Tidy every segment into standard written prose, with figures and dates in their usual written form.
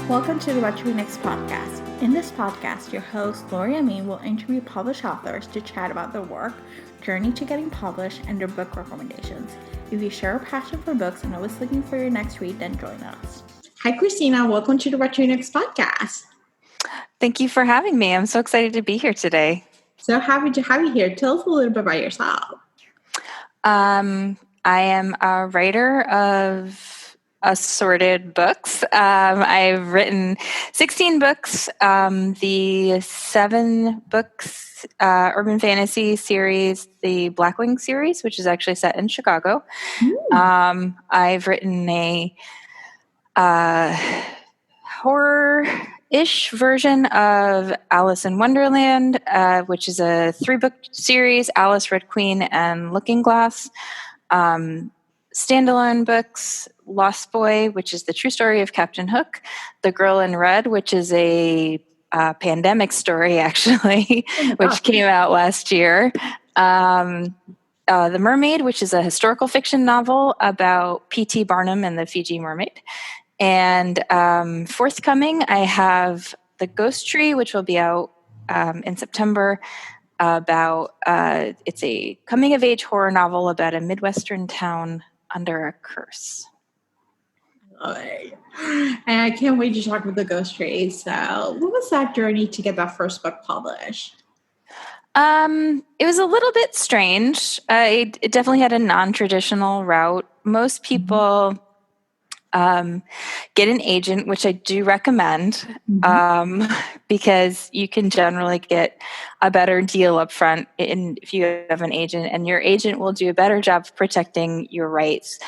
Welcome to the What to Read Next podcast. In this podcast, your host, Lori Amin, will interview published authors to chat about their work, journey to getting published, and their book recommendations. If you share a passion for books and always looking for your next read, then join us. Hi, Christina. Welcome to the What to Read Next podcast. Thank you for having me. I'm so excited to be here today. So happy to have you here. Tell us a little bit about yourself. I am a writer of assorted books. I've written 16 books, the 7 books urban fantasy series, the Blackwing series, which is actually set in Chicago. I've written a horror-ish version of Alice in Wonderland, which is a 3-book series, Alice, Red Queen, and Looking Glass. Standalone books, Lost Boy, which is the true story of Captain Hook, The Girl in Red, which is a pandemic story, actually, which came out last year. The Mermaid, which is a historical fiction novel about P.T. Barnum and the Fiji Mermaid. And forthcoming, I have The Ghost Tree, which will be out in September, about it's a coming-of-age horror novel about a Midwestern town under a curse. And I can't wait to talk about The Ghost Tree. So what was that journey to get that first book published? It was a little bit strange. It definitely had a non-traditional route. Most people get an agent, which I do recommend, because you can generally get a better deal up front if you have an agent, and your agent will do a better job of protecting your rights.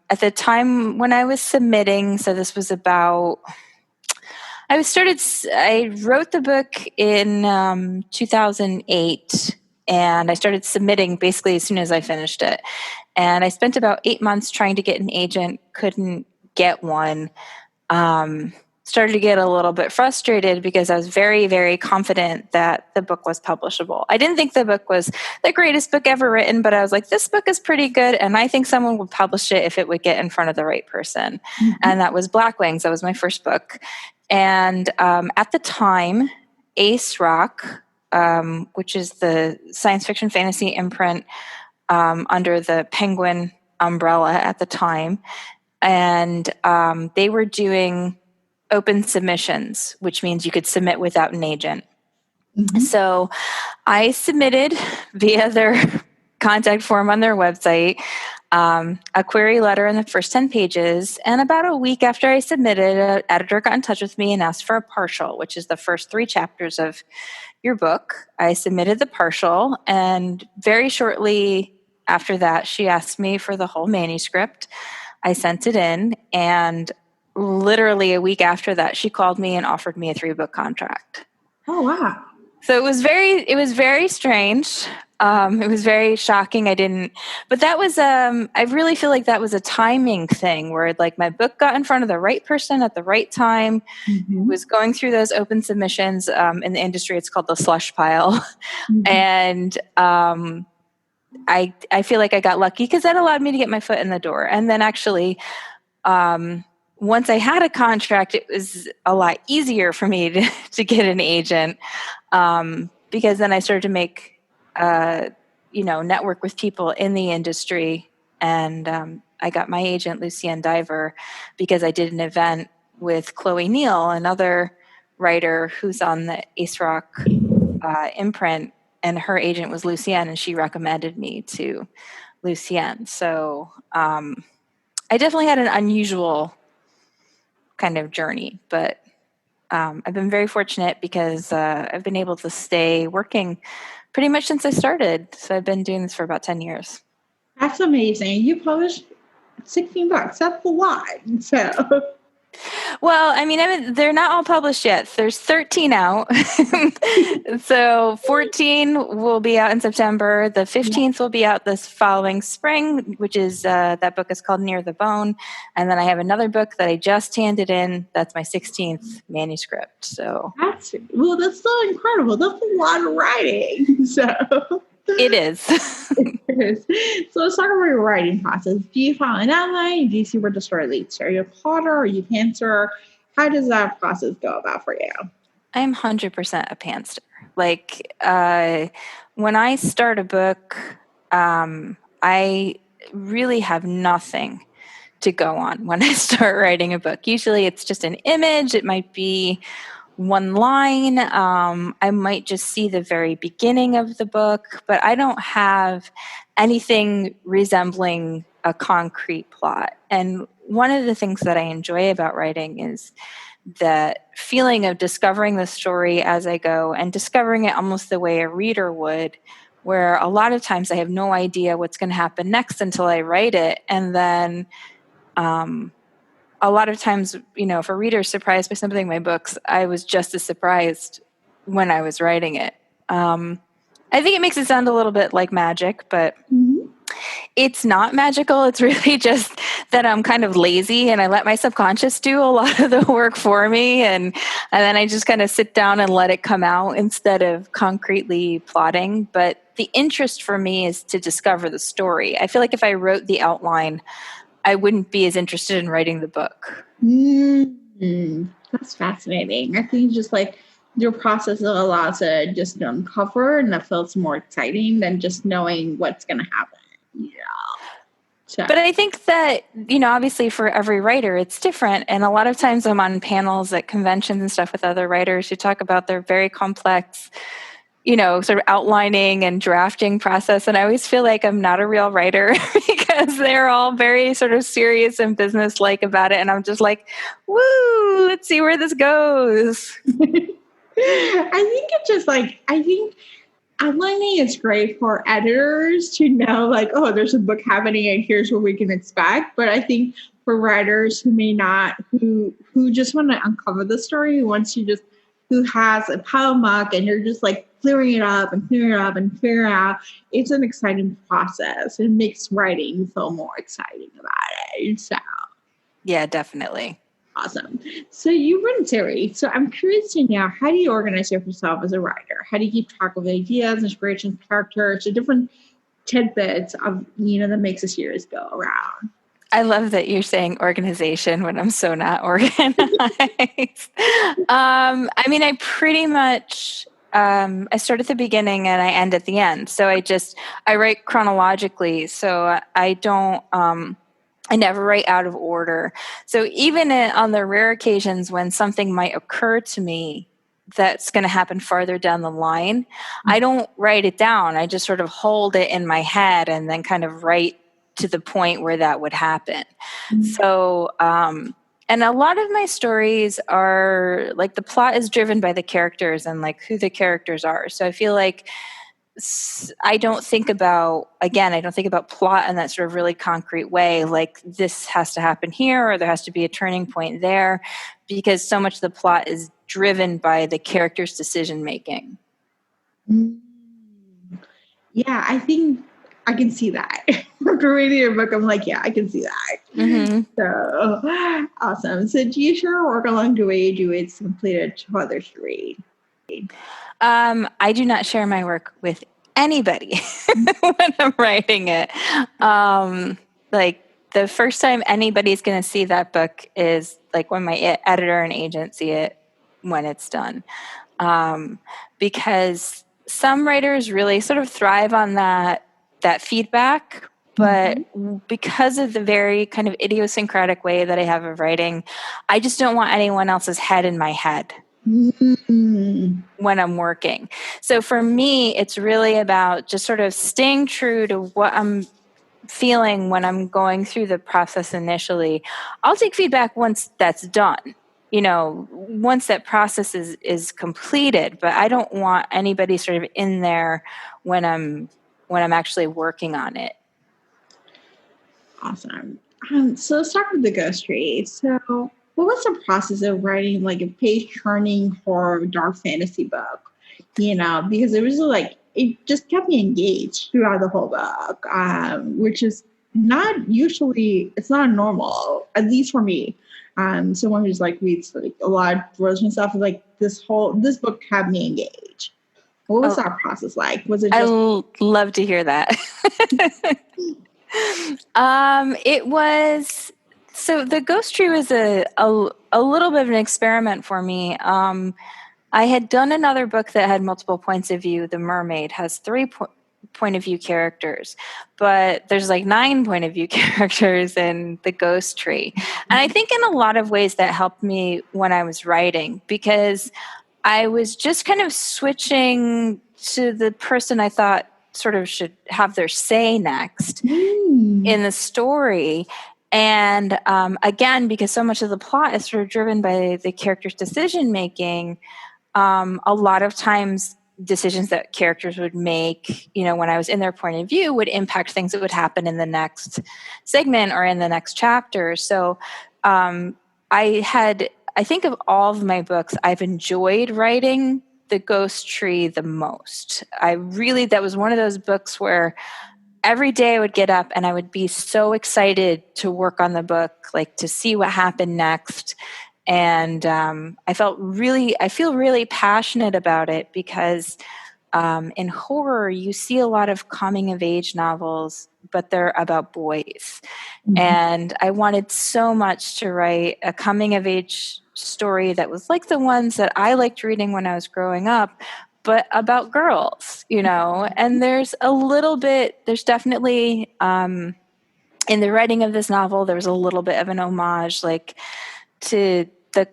At the time when I was submitting, so this was about, I wrote the book in 2008, and I started submitting basically as soon as I finished it. And I spent about 8 months trying to get an agent, couldn't get one. Started to get a little bit frustrated because I was very, very confident that the book was publishable. I didn't think the book was the greatest book ever written, but I was like, this book is pretty good, and I think someone would publish it if it would get in front of the right person. And that was Blackwings. That was my first book. And at the time, Ace Rock, which is the science fiction fantasy imprint under the Penguin umbrella at the time, and they were doing open submissions, which means you could submit without an agent. So I submitted via their contact form on their website, a query letter in the first 10 pages, and about a week after I submitted, an editor got in touch with me and asked for a partial, which is the first 3 chapters of your book. I submitted the partial, and very shortly after that, she asked me for the whole manuscript. I sent it in, and literally a week after that, she called me and offered me a 3-book contract. Oh, wow. So it was very strange. It was very shocking. But that was, I really feel like that was a timing thing where like my book got in front of the right person at the right time, was going through those open submissions. In the industry, it's called the slush pile. And I feel like I got lucky because that allowed me to get my foot in the door. And then actually, once I had a contract, it was a lot easier for me to get an agent, because then I started to make, network with people in the industry. And I got my agent, Lucienne Diver, because I did an event with Chloe Neal, another writer who's on the Ace Rock imprint, and her agent was Lucienne, and she recommended me to Lucienne. So I definitely had an unusual kind of journey, but I've been very fortunate because I've been able to stay working pretty much since I started. So I've been doing this for about 10 years. That's amazing. You published 16 books. That's a lot. So, well, I mean, they're not all published yet. There's 13 out. So 14 will be out in September. The 15th will be out this following spring, which is, that book is called Near the Bone. And then I have another book that I just handed in. That's my 16th manuscript. So that's so incredible. That's a lot of writing. So it is. So let's talk about your writing process. Do you follow an outline? Do you see where the story leads? Are you a plotter? Are you a pantser? How does that process go about for you? I'm 100% a pantser. Like, when I start a book, I really have nothing to go on when I start writing a book. Usually it's just an image. It might be one line. I might just see the very beginning of the book, but I don't have anything resembling a concrete plot. And one of the things that I enjoy about writing is that feeling of discovering the story as I go and discovering it almost the way a reader would, where a lot of times I have no idea what's going to happen next until I write it. And then a lot of times, if a reader is surprised by something in my books, I was just as surprised when I was writing it. I think it makes it sound a little bit like magic, but it's not magical. It's really just that I'm kind of lazy and I let my subconscious do a lot of the work for me. And then I just kind of sit down and let it come out instead of concretely plotting. But the interest for me is to discover the story. I feel like if I wrote the outline, I wouldn't be as interested in writing the book. That's fascinating. I think just like your process allows to just uncover, and that feels more exciting than just knowing what's going to happen. Yeah. So. But I think that, obviously for every writer, it's different. And a lot of times I'm on panels at conventions and stuff with other writers who talk about their very complex, sort of outlining and drafting process. And I always feel like I'm not a real writer because they're all very sort of serious and business-like about it. And I'm just like, woo, let's see where this goes. I think outlining is great for editors to know, like, oh, there's a book happening and here's what we can expect. But I think for writers who just want to uncover the story, who has a pile of muck and you're just like clearing it up and clearing it up and figuring out, it's an exciting process. It makes writing feel more exciting about it. So, yeah, definitely. Awesome. So you run a series. So I'm curious to know, how do you organize yourself as a writer? How do you keep track of ideas, inspirations, characters, the different tidbits of, that makes a series go around? I love that you're saying organization when I'm so not organized. I pretty much, I start at the beginning and I end at the end. So I write chronologically. So I don't, I never write out of order. So even on the rare occasions when something might occur to me that's going to happen farther down the line, I don't write it down. I just sort of hold it in my head and then kind of write to the point where that would happen. So, and a lot of my stories are like, the plot is driven by the characters and like who the characters are. So I feel like I don't think about plot in that sort of really concrete way, like this has to happen here or there has to be a turning point there, because so much of the plot is driven by the character's decision making. Yeah, I think I can see that. After reading your book, I'm like, yeah, I can see that. Mm-hmm. So awesome. So do you share work along the way you do it's completed to others to read? I do not share my work with anybody when I'm writing it. Like the first time anybody's going to see that book is like when my editor and agent see it when it's done. Because some writers really sort of thrive on that feedback, but because of the very kind of idiosyncratic way that I have of writing, I just don't want anyone else's head in my head when I'm working. So for me, it's really about just sort of staying true to what I'm feeling when I'm going through the process initially. I'll take feedback once that's done, once that process is completed, but I don't want anybody sort of in there when I'm actually working on it. Awesome. So let's start with the ghost read. So what was the process of writing like a page-turning horror dark fantasy book? Because it was like, it just kept me engaged throughout the whole book, which is it's not normal, at least for me. Someone who's like reads like a lot of versions and stuff, like this book kept me engaged. What was that process like? Was it just... I love to hear that. It was So the Ghost Tree was a little bit of an experiment for me. I had done another book that had multiple points of view. The Mermaid has three point of view characters, but there's like 9 point of view characters in the Ghost Tree. And I think in a lot of ways that helped me when I was writing, because I was just kind of switching to the person I thought sort of should have their say next in the story. And again, because so much of the plot is sort of driven by the character's decision making, a lot of times decisions that characters would make, when I was in their point of view, would impact things that would happen in the next segment or in the next chapter. So I think of all of my books, I've enjoyed writing the Ghost Tree the most. That was one of those books where every day I would get up and I would be so excited to work on the book, like to see what happened next. And I feel really passionate about it because in horror, you see a lot of coming of age novels, but they're about boys. Mm-hmm. And I wanted so much to write a coming of age story that was like the ones that I liked reading when I was growing up, but about girls, and there's definitely, in the writing of this novel, there was a little bit of an homage, like to the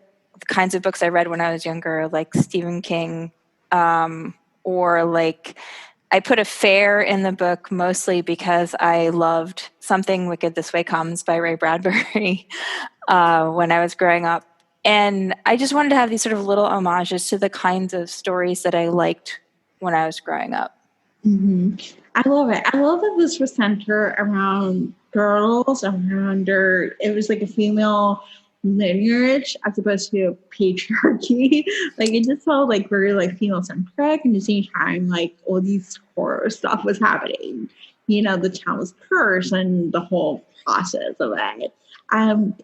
kinds of books I read when I was younger, like Stephen King, or like I put a fair in the book mostly because I loved Something Wicked This Way Comes by Ray Bradbury when I was growing up. And I just wanted to have these sort of little homages to the kinds of stories that I liked when I was growing up. Mm-hmm. I love it. I love that this was centered around girls, it was like a female lineage as opposed to a patriarchy. Like it just felt like very like female centric, and at the same time like all these horror stuff was happening. The town was cursed and the whole process of it. And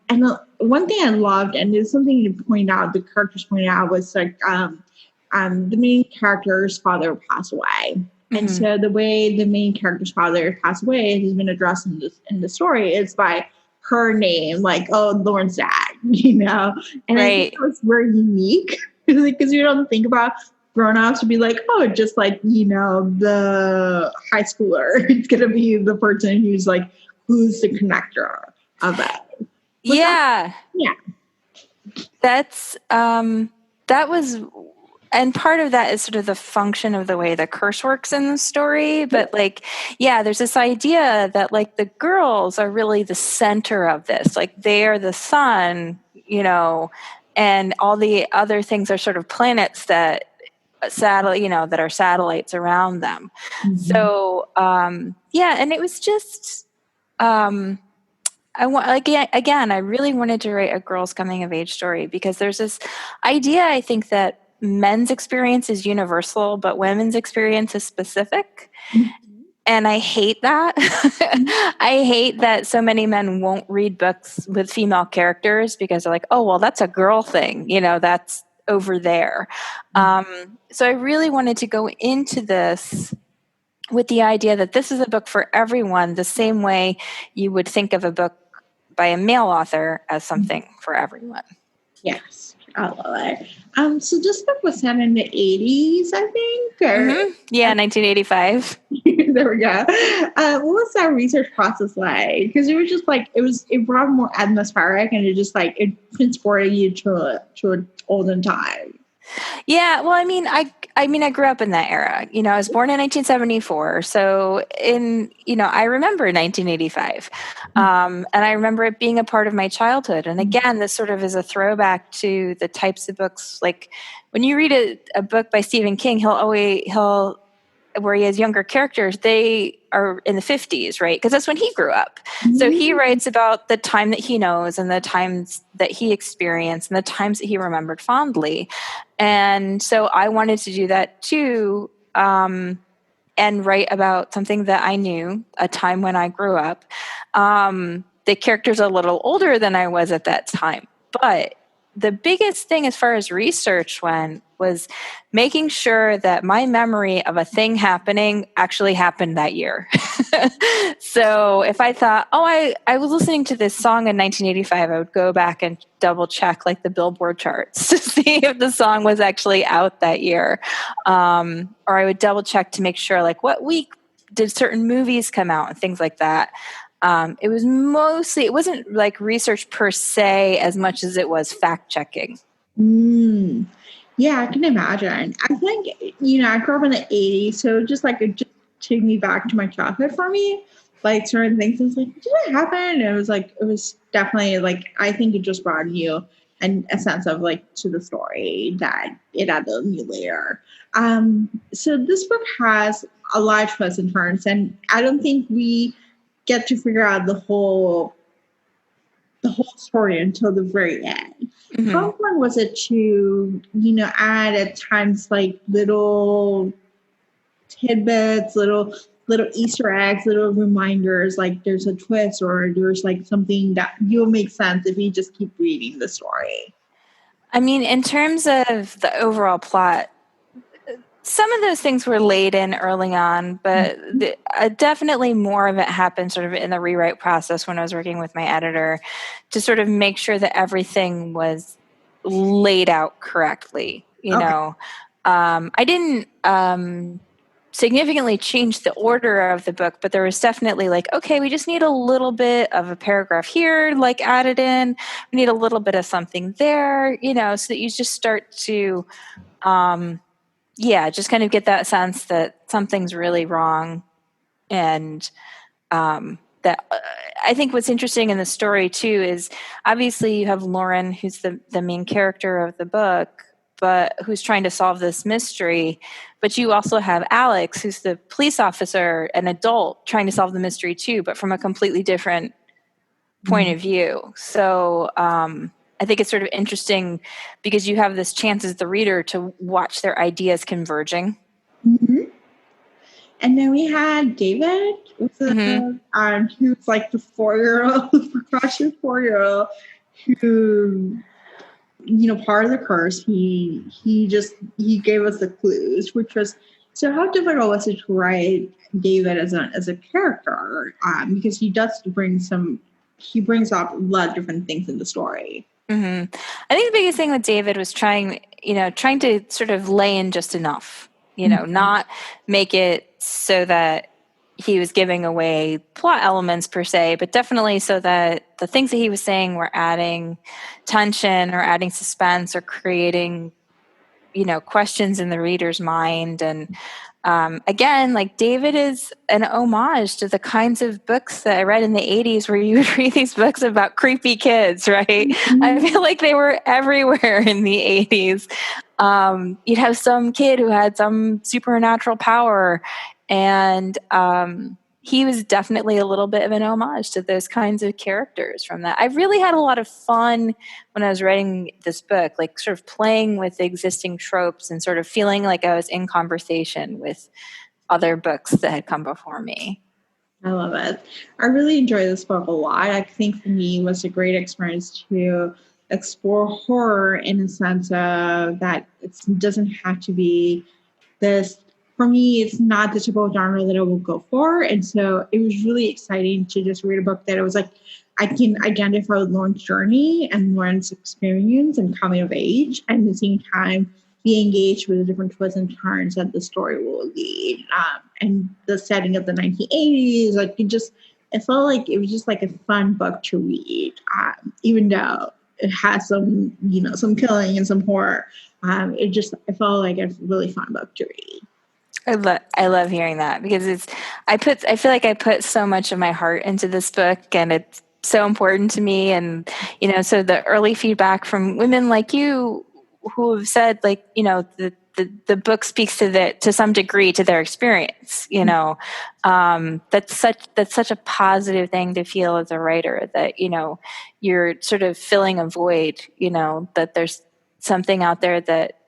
one thing I loved, and there's something you point out, the characters pointed out, was like the main character's father passed away. Mm-hmm. And so the way the main character's father passed away has been addressed in the story is by her name, like, Lauren's dad, And right. I think that was very unique because you don't think about grown-ups to be like, just like, the high schooler. It's going to be the person who's the connector of it. Yeah. That's, that was, and part of that is sort of the function of the way the curse works in the story. But there's this idea that the girls are really the center of this. They are the sun, and all the other things are sort of planets that that are satellites around them. Mm-hmm. So, and it was just, I really wanted to write a girls coming of age story because there's this idea, I think, that men's experience is universal, but women's experience is specific. Mm-hmm. And I hate that. I hate that so many men won't read books with female characters because they're like, oh, well, that's a girl thing. That's over there. Mm-hmm. So I really wanted to go into this with the idea that this is a book for everyone, the same way you would think of a book by a male author as something for everyone. Yes, I love it. So this book was set in the 80s, I think? Mm-hmm. Yeah, 1985. There we go. What was that research process like? Because it was just it brought more atmospheric, and it transported you to an olden time. Yeah, well, I grew up in that era. I was born in 1974, so I remember 1985, and I remember it being a part of my childhood. And again, this sort of is a throwback to the types of books. Like when you read a book by Stephen King, where he has younger characters, they are in the 50s, right? Because that's when he grew up. Mm-hmm. So he writes about the time that he knows and the times that he experienced and the times that he remembered fondly. And so I wanted to do that too, and write about something that I knew, a time when I grew up. The character's a little older than I was at that time. But the biggest thing as far as research went was making sure that my memory of a thing happening actually happened that year. So if I thought, I was listening to this song in 1985, I would go back and double check like the Billboard charts to see if the song was actually out that year. Or I would double check to make sure like what week did certain movies come out and things like that. It wasn't like research per se as much as it was fact checking. Yeah, I can imagine. I think, I grew up in the 80s, so just like it just took me back to my childhood for me. Like certain things, I was like, did it happen? And it was definitely like, I think it just brought you a sense of like to the story that it added a new layer. So this book has a lot of twists and turns, and I don't think we get to figure out the whole story until the very end. Mm-hmm. How fun was it to, add at times like little tidbits, little Easter eggs, little reminders, like there's a twist or there's like something that will make sense if you just keep reading the story? I mean, in terms of the overall plot, some of those things were laid in early on, but definitely more of it happened sort of in the rewrite process when I was working with my editor to sort of make sure that everything was laid out correctly. I didn't significantly change the order of the book, but there was definitely like, okay, we just need a little bit of a paragraph here, like added in. We need a little bit of something there, so that you just start to just kind of get that sense that something's really wrong. And that I think what's interesting in the story too is obviously you have Lauren, who's the main character of the book, but who's trying to solve this mystery. But you also have Alex, who's the police officer, an adult, trying to solve the mystery too, but from a completely different point of view. So I think it's sort of interesting because you have this chance as the reader to watch their ideas converging. Mm-hmm. And then we had David, who's like the 4-year-old, precocious 4-year-old, who, part of the curse, he gave us the clues, which was, so how difficult was it to write David as a character? Because he brings up a lot of different things in the story. Mm-hmm. I think the biggest thing with David was trying to sort of lay in just enough, not make it so that he was giving away plot elements per se, but definitely so that the things that he was saying were adding tension or adding suspense or creating, questions in the reader's mind. And again, like David is an homage to the kinds of books that I read in the 80s where you would read these books about creepy kids, right? Mm-hmm. I feel like they were everywhere in the 80s. You'd have some kid who had some supernatural power, and he was definitely a little bit of an homage to those kinds of characters from that. I really had a lot of fun when I was writing this book, like sort of playing with the existing tropes and sort of feeling like I was in conversation with other books that had come before me. I love it. I really enjoy this book a lot. I think for me it was a great experience to explore horror in a sense of that it doesn't have to be this. For me, it's not the typical genre that I will go for. And so it was really exciting to just read a book that it was like, I can identify with Lauren's journey and Lauren's experience and coming of age, and at the same time be engaged with the different twists and turns that the story will lead. And the setting of the 1980s, like it felt like it was just like a fun book to read, even though it has some, some killing and some horror. It felt like a really fun book to read. I love hearing that because I feel like I put so much of my heart into this book, and it's so important to me. And, so the early feedback from women like you who have said like, the book speaks to some degree to their experience, that's such a positive thing to feel as a writer, that, you're sort of filling a void, that there's something out there that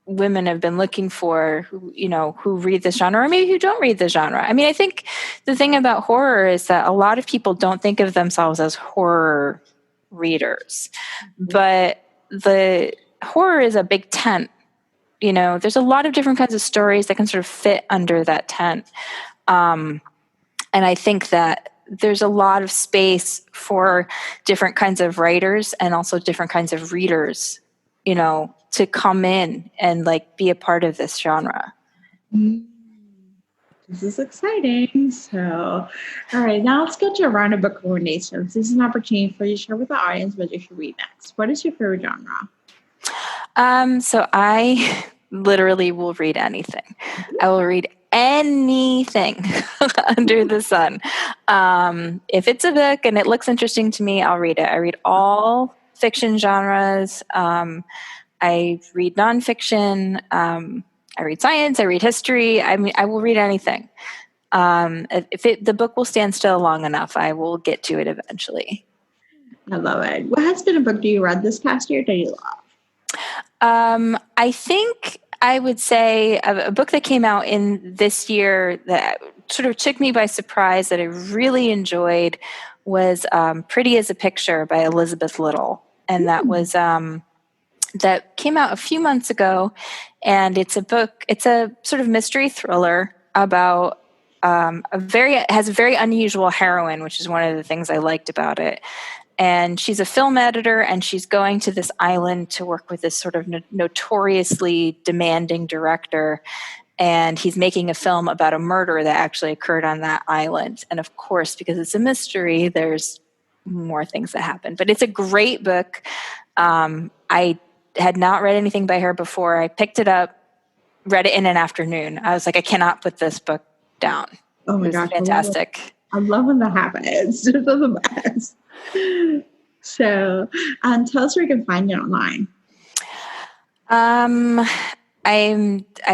women have been looking for, who read this genre or maybe who don't read the genre. I mean, I think the thing about horror is that a lot of people don't think of themselves as horror readers, but the horror is a big tent there's a lot of different kinds of stories that can sort of fit under that tent. And I think that there's a lot of space for different kinds of writers and also different kinds of readers, to come in and like be a part of this genre. This is exciting. So, all right, now let's go to a round of book recommendations. This is an opportunity for you to share with the audience what you should read next. What is your favorite genre? So I literally will read anything. I will read anything under the sun. If it's a book and it looks interesting to me, I'll read it. I read all fiction genres. I read nonfiction. I read science. I read history. I mean, I will read anything. If the book will stand still long enough, I will get to it eventually. I love it. What has been a book you read this past year that you love? I think I would say a book that came out in this year that sort of took me by surprise that I really enjoyed was Pretty as a Picture by Elizabeth Little. And that was that came out a few months ago. And it's a sort of mystery thriller about it has a very unusual heroine, which is one of the things I liked about it. And she's a film editor, and she's going to this island to work with this sort of notoriously demanding director. And he's making a film about a murder that actually occurred on that island. And of course, because it's a mystery, there's more things that happen. But it's a great book. I had not read anything by her before. I picked it up, read it in an afternoon. I was like, I cannot put this book down. Oh my gosh. Fantastic. I love when that happens. They're the best. So, tell us where you can find you online. I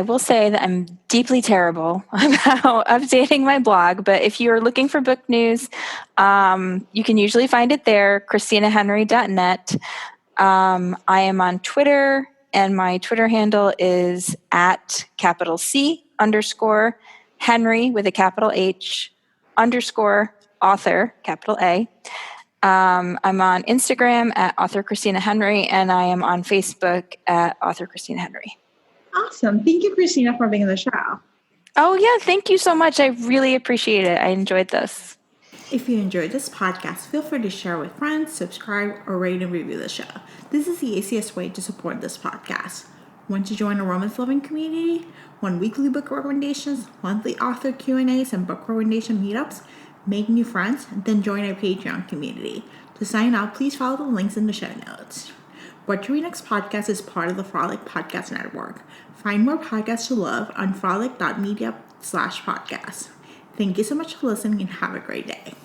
will say that I'm deeply terrible about updating my blog, but if you're looking for book news, you can usually find it there, ChristinaHenry.net. I am on Twitter, and my Twitter handle is @C_Henry with a capital H _author, capital A. I'm on Instagram @author Christina Henry, and I am on Facebook @author Christina Henry. Awesome. Thank you, Christina, for being on the show. Oh, yeah. Thank you so much. I really appreciate it. I enjoyed this. If you enjoyed this podcast, feel free to share with friends, subscribe, or rate and review the show. This is the easiest way to support this podcast. Want to join a romance-loving community? Want weekly book recommendations, monthly author Q&As, and book recommendation meetups? Make new friends? Then join our Patreon community. To sign up, please follow the links in the show notes. What You Read Next podcast is part of the Frolic Podcast Network. Find more podcasts to love on frolic.media/podcast. Thank you so much for listening and have a great day.